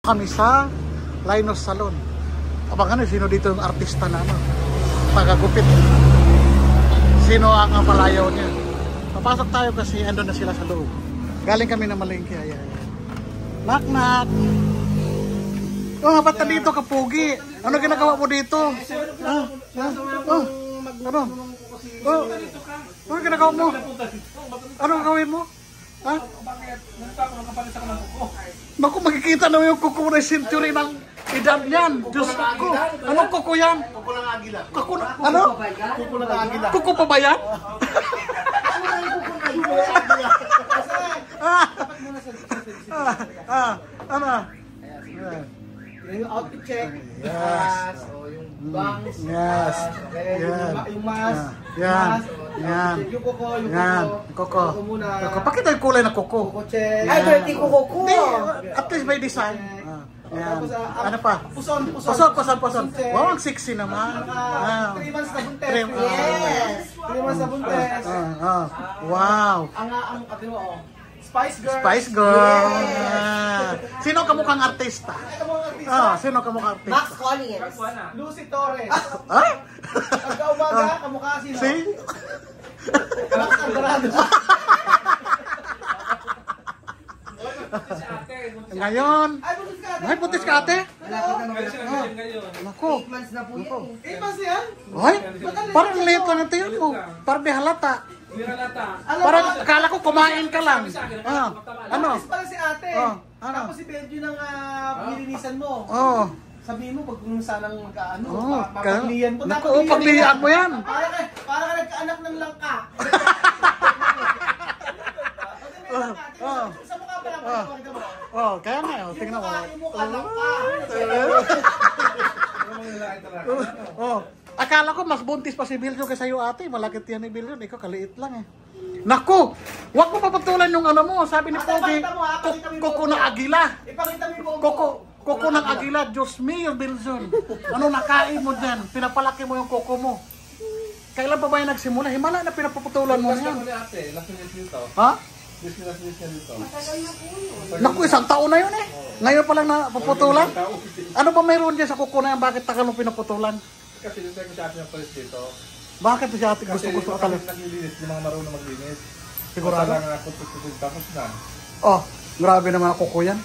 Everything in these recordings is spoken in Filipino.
Kami sa Linus Salon. Abangan sino dito yung artista na tagagupit. Sino ang palayaw niya. Papasok tayo kasi andun na sila sa loob. Galing kami na malengke. Ayan. Knock knock. Oh, ba't na dito ka, Pugi? Ano ginagawa mo dito? Ano? Ano ginagawa mo? Ano gagawin mo? Ha? Naku, makikita na yung kuko na century ng edad niyan. Diyos ko. Anong kuko yan? Kuko ng agila. Kuko na, ano? Kuko ng agila. Kuko pa ba yan? Ano? Yung outfit check. Yes. O yung bangs. Yes. Yung mask. Yan. Yan. Yung kuko. Yung Yan. kuko. Kuko. Kuko. Pakita yung kulay ng kuko. Kuko check. Ay, dirty kuko ko. Hindi. At least by design. Yan. Ano pa? Puson. Puson. Wow, ang sexy naman. 3 months na buntes. Yes. 3 months na buntes. Wow. Ang ate mo, oh. Spice Girl. Spice Girl. Sino kamukhang artista? Sino kamukhang artista? Max Collins. Lucy Torres. Ah? Pagka-umaga, kamukha sino? Si? Max Alvarado. Ngayon. Ay, buntis ka ate. Ay, putis ka ate? Naku. 8 months na po yan. 8 months na yan? Ay, parang late lang ito yun mo. Parang di halata. Parang akala ko kumain ka lang. Ano? Buntis pala si ate. Ano? Tapos si Benjo ng nilinisan mo. Oo. Sabihin mo, pag sanang magkaano, Oo. papaglihan ko. Naku, paglihan mo yan. Para ka nagkaanak ng langka. Sa mukha pa lang, pakita mo. Oh, kaya nga, tingnan mo. Yung mukha langka. Oh, akala ko mas buntis pa si Biljo kaysa iyo ate. Malakit yan ni Biljo. Ikaw kaliit lang eh. Naku! Huwag mo papatulan yung ano mo. Sabi ni Pogi, kuko ng agila. Ipakita mo yung buhok mo. Kuko ng agila. Diyos mio, Biljon. Ano nakain mo dyan? Pinapalaki mo yung kuko mo. Kailan pa ba yung nagsimula? Himala na pinapaputulan mo yan. Ha? Naku, isang taon na yun eh. Ngayon pa lang napaputulan. Ano ba mayroon dyan sa kuko na yan? Bakit tagal mo pinaputulan? Kasi yung tayo sa atin yung palis dito. Bakit si ate gusto ka talaga? Naglilinis, yung mga marunong maglinis. Sigurado? Basta lang ako tututug tapos na. Oh, grabe naman ang kuko yan.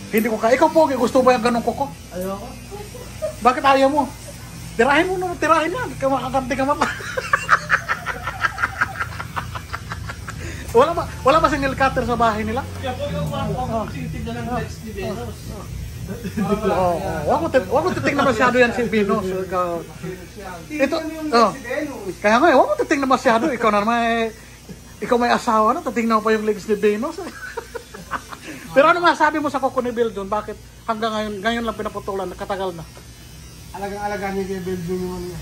Hindi ko kaya. Ikaw Pogi, gusto ba yung ganong kuko? Ayoko. Bakit ayaw mo? Tirahin mo naman, tirahin yan. Kakanti ka mama. Wala ba single cutter sa bahay nila? Kaya po yung sensitive na ng next ni Venus. Huwag mo titingnan masyado yan si Venus. Ito, kaya nga, huwag mo titingnan masyado. Ikaw na naman, ikaw may asawa na, titingnan mo pa yung legs ni Venus. Pero ano masabi mo sa kuko ni Biljon? Bakit hanggang ngayon lang pinaputulan, katagal na? Alagang-alaga niya kay Belgium yung ano niya.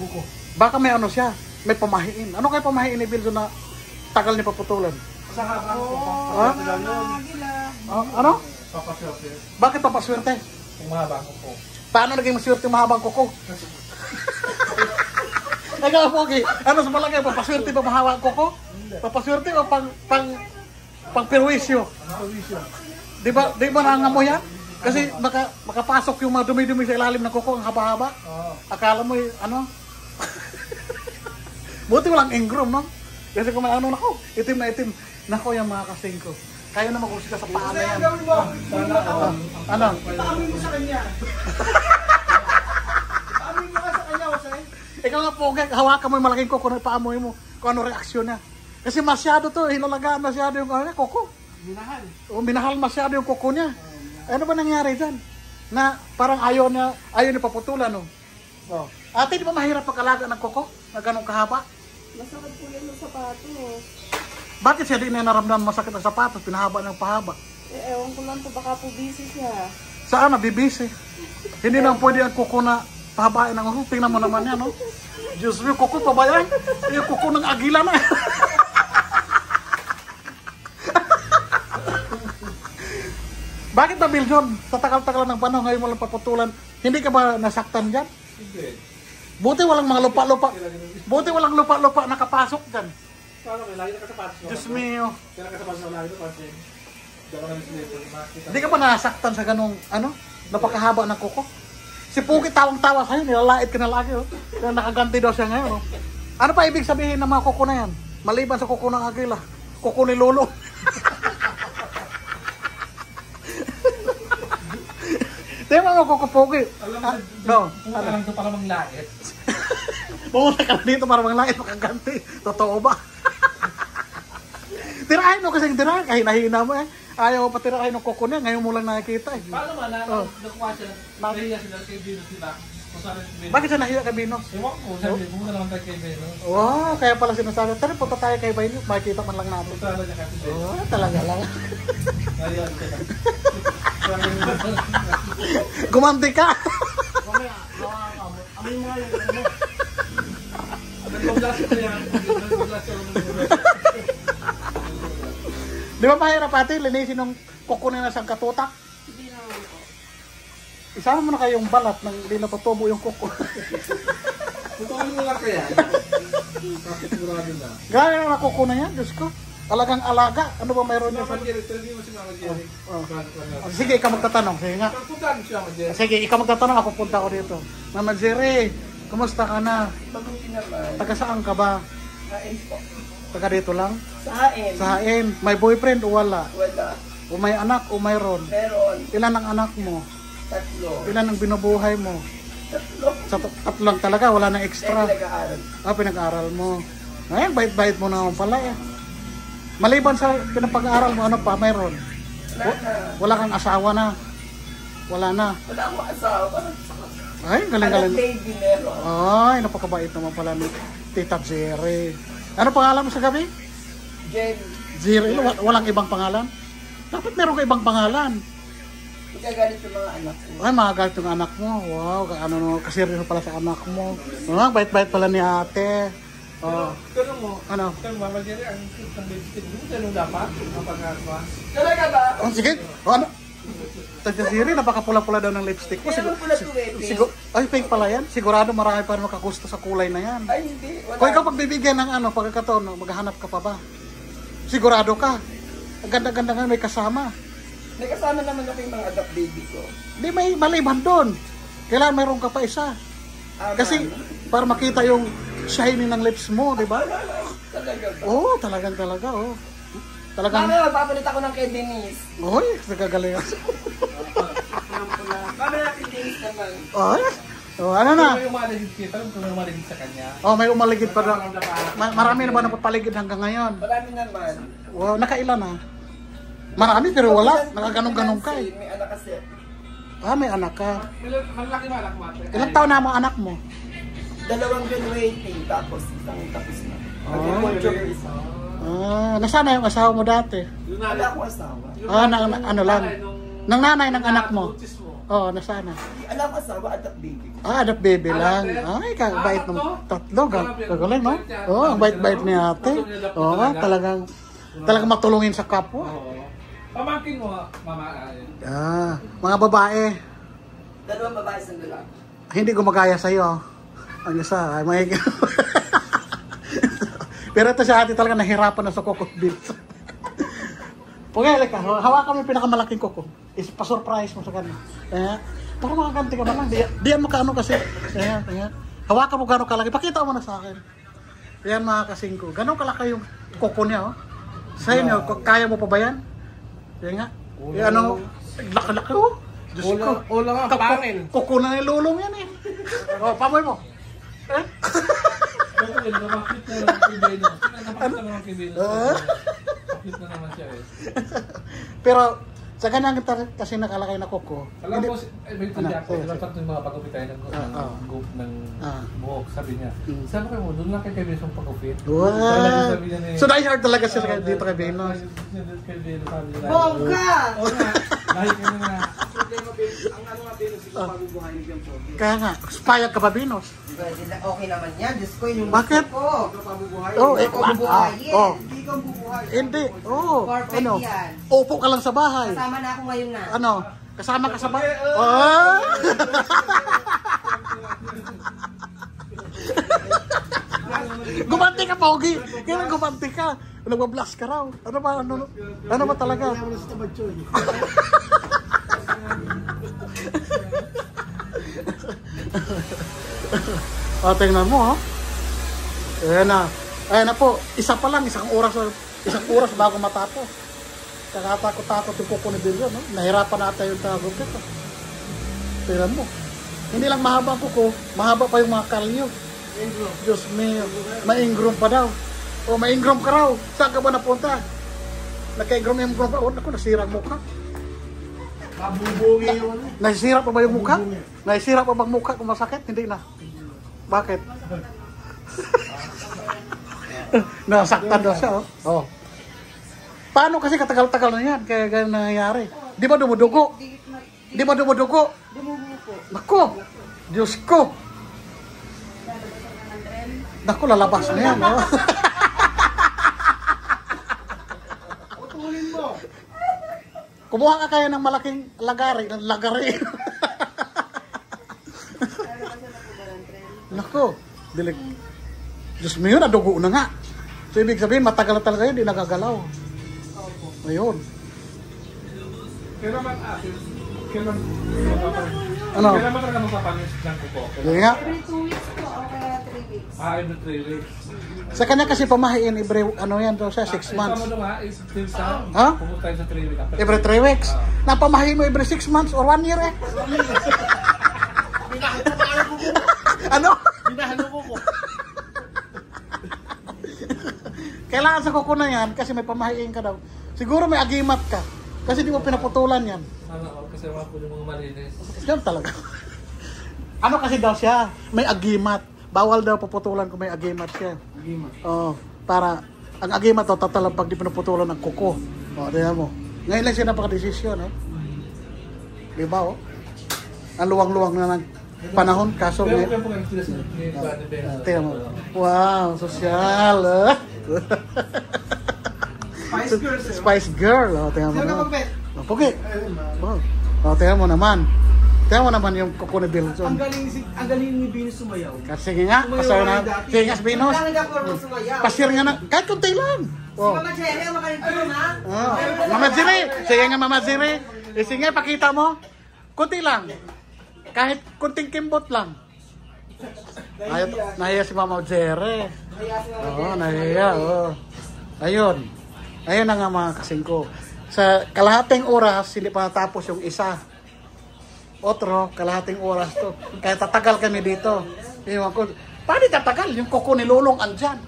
Kuko. Baka may ano siya, may pamahiin. Ano kaya pamahiin ni Biljon na tagal niya paputulan? Saka po. Ano? Papaswerte. Bakit papaswerte? Yung mahaba ko po. Paano naging maswerte yung mahabang kuko? Ikaw, Pogi, ano sa palagay? Papaswerte ba mahabang kuko? Papaswerte o pang perwisyo? Di ba nangangamoy yan? Kasi makapasok yung mga dumi-dumi sa ilalim ng kuko, ang haba-haba. Akala mo ano? Buti walang ingroom, no? Kasi kung may ano, nako, itim na itim. Nako yung mga kasing ko. Kaya naman kung sila sa paa na yan. Ano? Ipaamin mo sa kanya. Ipaamin mo ka sa kanya, Jose. Ikaw nga Pogi, hawakan mo yung malaking kuko na ipaamoy mo. Kung ano reaksyon niya. Kasi masyado to, hinalagaan masyado yung kuko. Minahal. Minahal masyado yung kuko niya. Ano ba nangyari dyan? Na parang ayaw niya paputulan, no? Oh. Ate, di ba mahirap pag-alaga ng kuko? Na ganun kahaba? Masakit po yan ng sapatos. Bakit siya di na naramdaman masakit ang sapatos? Pinahaba ng pahaba. Ewan ko lang po, baka po busy siya. Saan na? Bibisi. Hindi na pwede ang kuko na pahabain ng ulo. Tingnan mo naman yan, no? Diyos mo, kuko pa ba yan? Yung kuko ng agila na. Bakit ba, Biljon? Sa tagal-tagal ng panahon, ngayon mo lang paputulan, hindi ka ba nasaktan dyan? Hindi. Buti walang mga lupa-lupa. Buti walang lupa-lupa nakapasok dyan. Paano may lagi na kasapatos mo? Diyos mio. Kaya nakasapatos mo lagi na pansin. ako nag-slipper. Makita. Hindi ka ba nasaktan sa ganong, ano, napakahaba ng kuko? Si Puki tawang-tawa sa'yo, nilalait ka na lagi, oh. Kaya nakaganti daw siya ngayon, oh. Ano pa ibig sabihin ng mga kuko na yan? Maliban sa kuko ng agila, kuko ni Lolo. Di ba mga kuko Puki? Alam mo, No. pumunta lang ito para manglait. Pumunta ka na dito para manglait, makaganti. Totoo ba? Tirahin mo kasi tirahin, kahit nahina mo eh. Ayaw pa tirahin ng kuko niya, ngayon mo lang nakikita eh. Paano man, Oh. nakuha sila, nahiya sila kay Bino sila. Kung saan si Bino. Bakit siya nahiya kay Bino? Ewan ko, sabi, pumunta naman tayo kay Bino. Wow, kaya pala sinasabi, tara punta tayo kay Bino, makikita man lang natin. Punta na niya kasi Bino. Oh, talaga lang. Nahiya sila. Gumanti ka! Amin mo nga yung ano. Nag-blast ko yan. Nag-blast ko naman. Di ba mahirap ate, linisin ng kuko na ng katutak? Hindi naman po. Isama mo na kayong balat nang hindi natutubo yung kuko. Tutukin mo lang kaya. Bakit sigurado na? Gaya na kuko na yan, Diyos ko. Alagang alaga, ano ba mayroon niya sa... Mama Jerry, hindi mo si Mama Jerry. Sige, ikaw magtatanong. Sige nga. Puntaan mo si Mama Jerry. Sige, ikaw magtatanong, ako punta ako dito. Mama Jerry, kumusta ka na? Mabuti naman. Taga saan ka ba? Kain po. Taga dito lang? Sa hain. Sa Hain. May boyfriend o wala? Wala. O may anak o mayroon? Meron. Ilan ang anak mo? 3. Ilan ang binubuhay mo? 3. Sa tatlo lang talaga, wala na extra. Nag-aaral. Pinag-aaral mo. Ayun, bait-bait mo naman pala eh. Maliban sa pinapag-aaral mo, ano pa, mayroon? Wala na. Wala kang asawa na. Wala na. Wala akong asawa. Ay, galing-galing. Anak baby meron. Ay, napakabait naman pala ni Tita Jerry. Ano pangalan mo sa gabi? Jen. Jerry, walang ibang pangalan? Dapat meron ka ibang pangalan. Igagalit yung mga anak ko. Ay, magalit yung anak mo. Wow, ano, kaseryoso pala sa anak mo. Ah, bait-bait pala ni ate. Oh, Pero mo, ano? pero Mama Jerry, ang cute ng lipstick. Hindi mo ganun dapat? Napag-aswa. Talaga ba? Oh, sige. Oh, ano? Tita Jerry, napakapula-pula daw ng lipstick mo. Kaya pula to eh, pink. Ay, pink pala yan. Sigurado marami pa rin makagusto sa kulay na yan. Ay, hindi. Wala. Kung ikaw pagbibigyan ng ano, pagkakataon, maghahanap ka pa ba? Sigurado ka. Ang ganda-ganda nga may kasama. May kasama naman ako yung mga adopt baby ko. Di may maliban doon. Kailangan mayroon ka pa isa. Kasi para makita yung shiny ng lips mo, di ba? Talaga ba? Oo, talagang talaga, oh. Talagang, Mami, magpapalit ako ng kay Denise. oy, nagkagaling. Mami, natin Denise naman. Oy, oh, ano na? Pero yung maligid kita, kung may maligid sa kanya. Oh, may umaligid pa na. Marami na ba napapaligid hanggang ngayon? Marami naman. Wow, nakailan na? Marami pero wala. Nakaganong-ganong ka eh. May anak kasi. Ah, may anak ka. Malaki ba anak mo ate? Ilang taon na ang mga anak mo? 2 graduating, tapos isang tapos na. Oh. Mag-junior isa. Ah, nasaan na yung asawa mo dati? Wala akong asawa. Ah, ano lang. Nang nanay ng anak mo? Buntis mo. Oo, nasaan na? Wala akong asawa, adopt baby ko. Ah, adopt baby lang. Ay, kabait ng tatlo. Kagaling, no? Oo, ang bait-bait ni ate. Oo, talagang matulungin sa kapwa. Oo. Pamangkin mo, Mama. Ah, mga babae, 2 babae, isang lalaki. hindi gumagaya sa'yo. Ang isa, ay may... Pero ito si ate talaga nahirapan na sa coco beans. Pagkailan ka, hawakan mo yung pinakamalaking coco. Pa-surprise mo sa kanya. Para makaganti ka man lang. Diyan mo kaano kasi. Hawakan mo gano'ng kalaki. Pakita mo na sa akin. Yan mga kasingko. Gano'ng kalaki yung coco niya. Oh. Sa inyo, kaya mo pa ba yan? Yan nga. Ano, laki-laki oh. Diyos ko. Ulo nga, pangin. Coco na nilulong yan eh. Oh, pamoy mo. Pero yun, napakit na naman kay Beno. Napakit na naman kay Beno. Napakit na naman siya eh. Pero sa kanyang kasi nakalakay na kuko. Alam mo, may tudya ako. Sige. Dapat yung mga pagupit tayo ng group ng buhok. Sabi niya, sabi ko mo, doon lang kay Beno yung pagupit. Wow. Sabi niya So die-hard talaga siya dito kay Benos. Kay Beno sabi niya. Bongga! Oo nga. Dahil ka na. Ang ano nga Venus, ito pabubuhayin yung pogi. Kaya nga, payag ka ba Benos? Okay naman yan. Diyos ko, yung Bakit? gusto ko. Ito pabubuhayin. Oh, Ikaw bubuhayin. oh. Hindi kang bubuhayin. Hindi. Oh. Perfect Ano? yan. Upo ka lang sa bahay. Kasama na ako ngayon na. Ano? Kasama ka sa bahay? Oh. Gumanti ka, Pogi. Kailan gumanti ka? Nagbablast ka raw. Ano ba talaga? Kaya mo na sa tabad yun. Tingnan mo, ha? Ayan na po. Isang oras bago matapos. Kakatakot-takot yung kuko ni Bilyo, no? Nahirapan natin yung tagupit. Tingnan mo. Hindi lang mahaba ang kuko, mahaba pa yung mga kalyo. Diyos mio, maingrom pa daw. O, maingrom ka raw. Saan ka ba napunta? Nagka-ingrom pa. O, naku, nasira ang mukha. Kabubungi yung ano. Nasira pa ba yung mukha? Nasira pa bang mukha kung masakit? Hindi na. Bakit? Nasaktan daw siya, oh. Oh. Paano kasi katagal-tagal na yan? Kaya ganyan nangyayari. Di ba dumudugo? Di ba dumudugo? Naku, Diyos ko. Naku, lalabas na yan, oh. Putulin mo. Kumuha ka kaya ng malaking lagari. Naku, dilig. Diyos mo yun, nadugo na nga. So, ibig sabihin, matagal na talaga yun, di nagagalaw. Ayun. Kailan man akin? Kailan Ano? Kailan man talaga magpapanis ng kuko? Yun nga. Every 2 weeks po, o kaya 3 weeks. Every 3 weeks. Sa kanya kasi pamahiin, every, ano yan daw siya, 6 months. Ikaw mo nga, is still sa, Ha? pumunta tayo sa 3 weeks. Every 3 weeks. Napamahiin mo every 6 months or 1 year, eh. Ano? Binahalo ko ko. Kailangan sa kuko na yan kasi may pamahiin ka daw. Siguro may agimat ka. Kasi di mo pinaputulan yan. Ano, kasi mga po yung mga malinis. Yan talaga. Ano kasi daw siya? May agimat. Bawal daw paputulan kung may agimat siya. Agimat. Oo. Para, ang agimat daw tatalang pag di pinaputulan ng kuko. O, tingnan mo. Ngayon lang siya napaka-desisyon, eh. Di ba, oh? Ang luwang-luwang na ng panahon. Kaso, Pero ngayon. po kayo sila sa Bani Ben. Tingnan mo. Wow, sosyal, eh. Spice Girls eh. Spice Girl. O, tingnan mo Sino ka naman. pag-bet? O, pugi. O, tingnan mo naman. Tingnan mo naman yung kuko ni Bilson. Ang galing ni Venus sumayaw. Kasi nga, pasaya na. Sige nga, Venus. Saan nagka-formal sumayaw? Pasir nga na. Kahit kunti lang. Si O. Mama Cherry, ang makalintulong, ha? Mama Ziri. Sige nga, Mama Ziri. Sige, pakita mo. Kunti lang. Kahit kunting kimbot lang. Nahiya si Mama Ziri. Oo, nahiya. Oo. Ayun. Ayun na nga mga kasingko. Sa kalahating oras, hindi pa natapos yung isa. Otro, kalahating oras to. Kaya tatagal kami dito. Iwan ko, paano tatagal? Yung kuko ni Lulong andyan.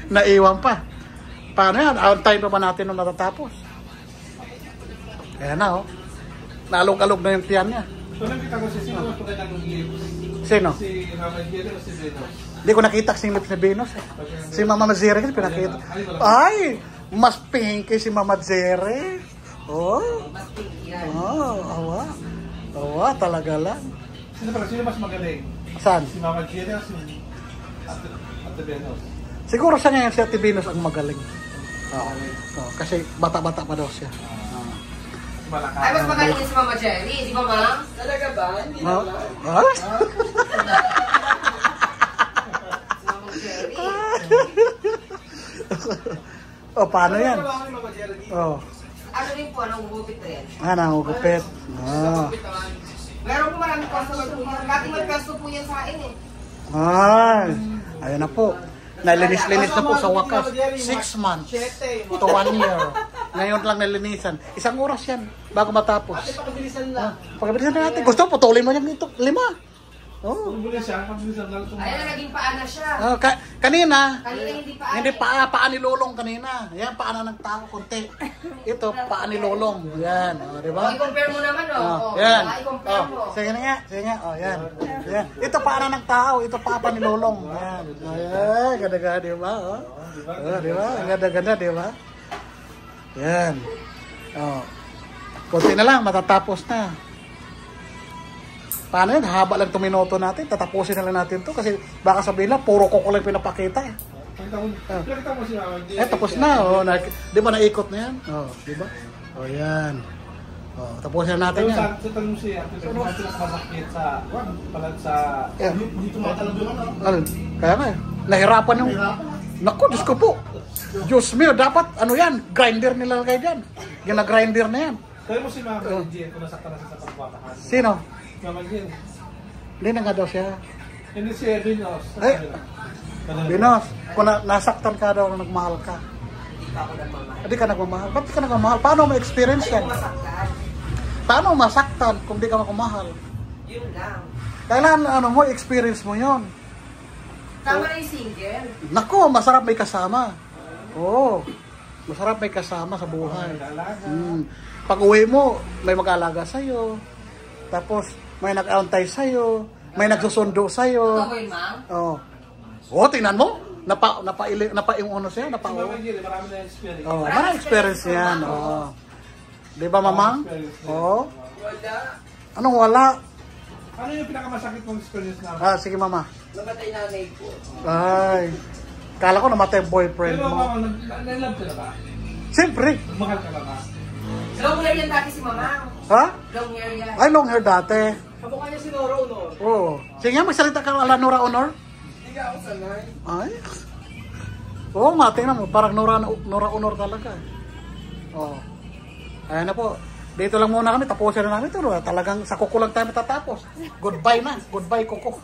Naiwan pa. Paano yan? On time pa ba natin nung natatapos? Kaya na, oh. Nalog-alog na yung tiyan niya. So, nakita ko sino mas maganda ng lips? Sino? Si Mama Jerry o si Venus? Hindi ko nakita kasing lips ni Venus, eh. Si Mama Mazere kasi pinakita. Ay! Mas pinky si Mama Zere. Oh. Mas pink yan. Oh, awa. Awa, talaga lang. Sino mas magaling? Saan? Si Mama Jerry o si Ate Venus? Siguro sa ngayon si Ate Venus ang magaling. Oo. Oh, kasi bata-bata pa daw siya. Malakas. Ay, mas magaling yan si Mama Cherry, di ba, Ma? Talaga ba? Hindi Oh. naman. Ha? Si Mama Cherry. Oh, paano yan? Oh. Ano rin po, anong gupit rin? Nangugupit. Oh. Meron po maraming customer po yan. Dati may pesto po yan sa akin, eh. Ay. Ayun na po. Nalinis-linis na po sa wakas. 6 months to 1 year. Ngayon lang nalinisan. 1 oras yan bago matapos. Pagkabilisan lang. Pagkabilisan na natin. Gusto, putulin mo yan ito. 5. Oh. Kung muli siya, pagbilisan lang ito. Ayun na, naging paa na siya. Oh, kanina, Kanina hindi paa. hindi paa ni Lolong kanina. Yan, paa na ng tao konti. Ito, paa ni Lolong. Yan, oh, di ba? I-compare mo naman, oh. Yan. I-compare mo. Sige nga. Oh, yan. Yan. Ito paa na ng tao. Ito paa pa ni Lolong. Yan. Ayan, ganda-ganda, di ba? Oh. Oh, di ba? Ang ganda-ganda, di ba? Yan. Oh. Konti na lang, matatapos na. Paano yun? Haba lang itong minuto natin. Tatapusin na lang natin to kasi baka sabihin lang, puro kuko lang pinapakita eh. Nakita mo si Mama Jerry. Eh, tapos na. Oh, di ba naikot na yan? Oh, di ba? Oh, yan. Oh, tapusin na natin Pero yan. sa tanong siya, kung ano masakit sa palag sa... Yeah. Dito matalab yung ano. Ano? Kaya nga, nahirapan yung... Naku, Diyos ko po. Diyos mio, dapat, ano yan, grinder nilalagay dyan. Gina-grinder na yan. Kaya mo si Mama Jill kung nasaktan na siya sa pagpapakahan. Sino? Mama Jill. Hindi na nga daw siya. Hindi si Binos. Ay! Binos, kung nasaktan ka daw, nagmahal ka. Hindi ka nagmamahal. Ba't di ka nagmamahal? Paano mo experience yan? Paano masaktan kung di ka makumahal? Yun lang. Kailan ano mo, experience mo yon. Tama na yung single. Naku, masarap may kasama. Oo. Masarap may kasama sa buhay. Pag uwi mo, may mag-alaga sa'yo. Tapos, may nag-aantay sa'yo. May nagsusundo sa'yo. Ito ko yun, ma'am? Oo. Oo, tingnan mo. Napa yung ano siya, Si napa Mama Jill, marami na experience. Oh, marami experience yan. Oo. Di ba, Mamang? Oo. Wala. Anong wala? Ano yung pinakamasakit mong experience na? Ah, sige, Mama. Namatay nanay ko. Ay. Kala ko namatay ang boyfriend Pero mo. Mama, nalilove ka na ba? Siyempre. Mahal ka na ba? Long hair yan dati si Mama. Ha? Long hair yan. Ay, long hair dati. Kamukha niya si Noro, no? Oo. Sige nga, magsalita ka ala Nora Honor. Hindi ka ako sanay. Ay. Oo nga, tingnan mo. Parang Nora Honor talaga. Oo. Ayan na po. Dito lang muna kami. Tapusin na namin ito. Talagang sa kuko lang tayo matatapos. Goodbye na. Goodbye, kuko.